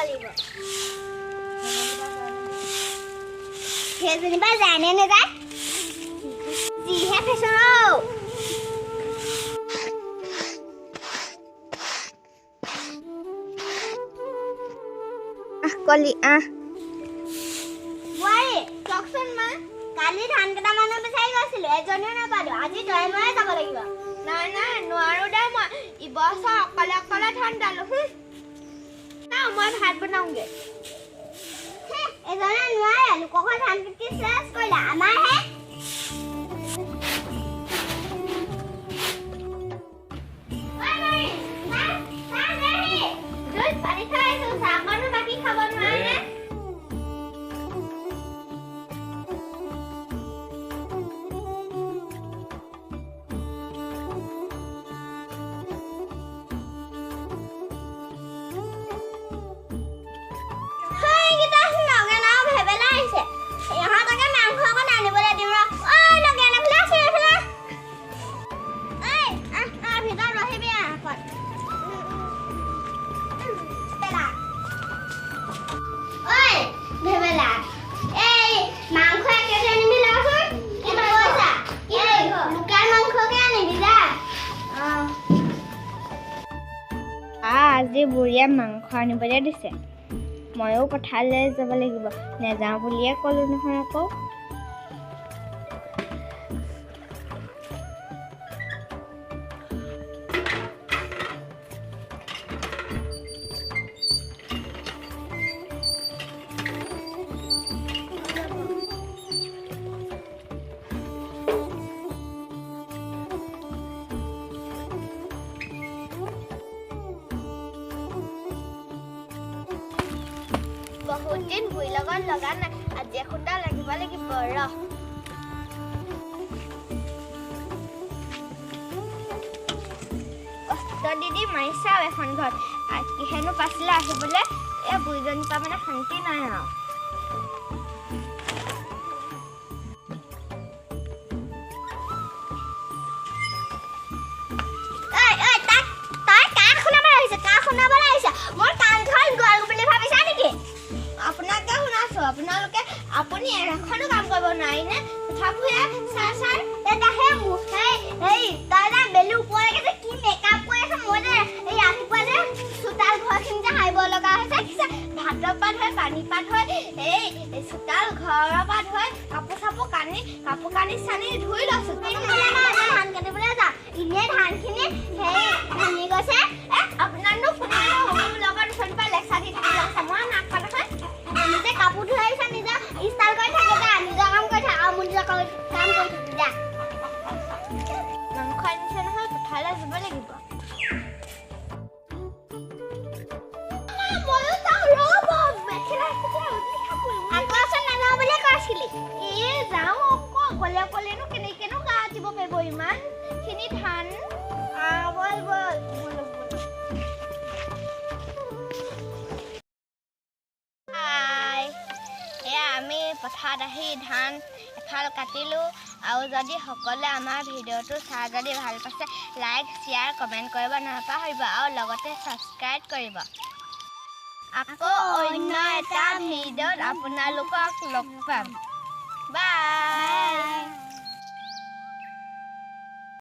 লাগিব সেইজনী বা যায় নে নাযায় যিহে ফেশ্বন কলি বোৱাৰী চকচোন মা কালি ধান কেইটামানো বিচাৰি গৈছিলো এজনীও নাপালো আজি তই ময়ে যাব লাগিব নাই নাই নোৱাৰো দে মই ইবছৰ অকলে অকলে ধান ডালো না মই ভাত বনাওঁগে এজনে নোৱাৰে লোকক ধান খেতি চেছ কৰিলা আমাৰহে আজি বুঢ়ীয়ে মাংস আনিবলৈ দিছে ময়ো পথাৰলৈ যাব লাগিব নেযাওঁ বুলিয়ে ক'লো নহয় আকৌ বহুত দিন বুঢ়ীৰ লগত লগা নাই আজি এখুটা লাগিব লাগিব দিদি মাৰিছে আৰু এখন ঘৰত কিহেনো পাছিলে আহিবলৈ এই বুঢ়ীজনীৰ পৰা মানে শান্তি নাই আৰু আপোনালোকে আপুনি এখনো কাম কৰিব নোৱাৰি নে তথাপিও ছাৰ এটাহে এই তই যে বেলু ওপৰলৈকে কি মেকআপ কৰি আছে মই যে এই ৰাতিপুৱা যে চোতাল ঘৰখিনি যে হাৰিব লগা হৈছে ভাতৰ পাত হয় পানী পাত হয় এই চোতাল ঘৰৰ পাত হয় কাপোৰ কানি চানি ধুই লৈছো ধান কাটিবলৈ যা এনেই ধানখিনি সেই ভাঙি গৈছে আপোনাৰনো লগত ধৰি লেকচাৰ দি থাকিব মই নাক পালে হয় নিজে কাপোৰ ধুই আহিছে নিজে ষ্টাইল কৰি থাকে যা নিজৰ কাম কৰি থাক আৰু মোৰ নিজৰ কাম কৰি থাকি যা মাংস আনিছে নহয় পথাৰলৈ যাব লাগিব অকলেনো কেনেকেনো গা দিব পাৰিব ইমানখিনি ধান আমি পথাৰত আহি ধান এফাল কাটিলোঁ আৰু যদি সকলোৱে আমাৰ ভিডিঅ'টো চাই যদি ভাল পাইছে লাইক শ্বেয়াৰ কমেণ্ট কৰিব নাপাহৰিব আৰু লগতে ছাবস্ক্ৰাইব কৰিব আকৌ অন্য এটা ভিডিঅ'ত আপোনালোকক লগ পাম বাই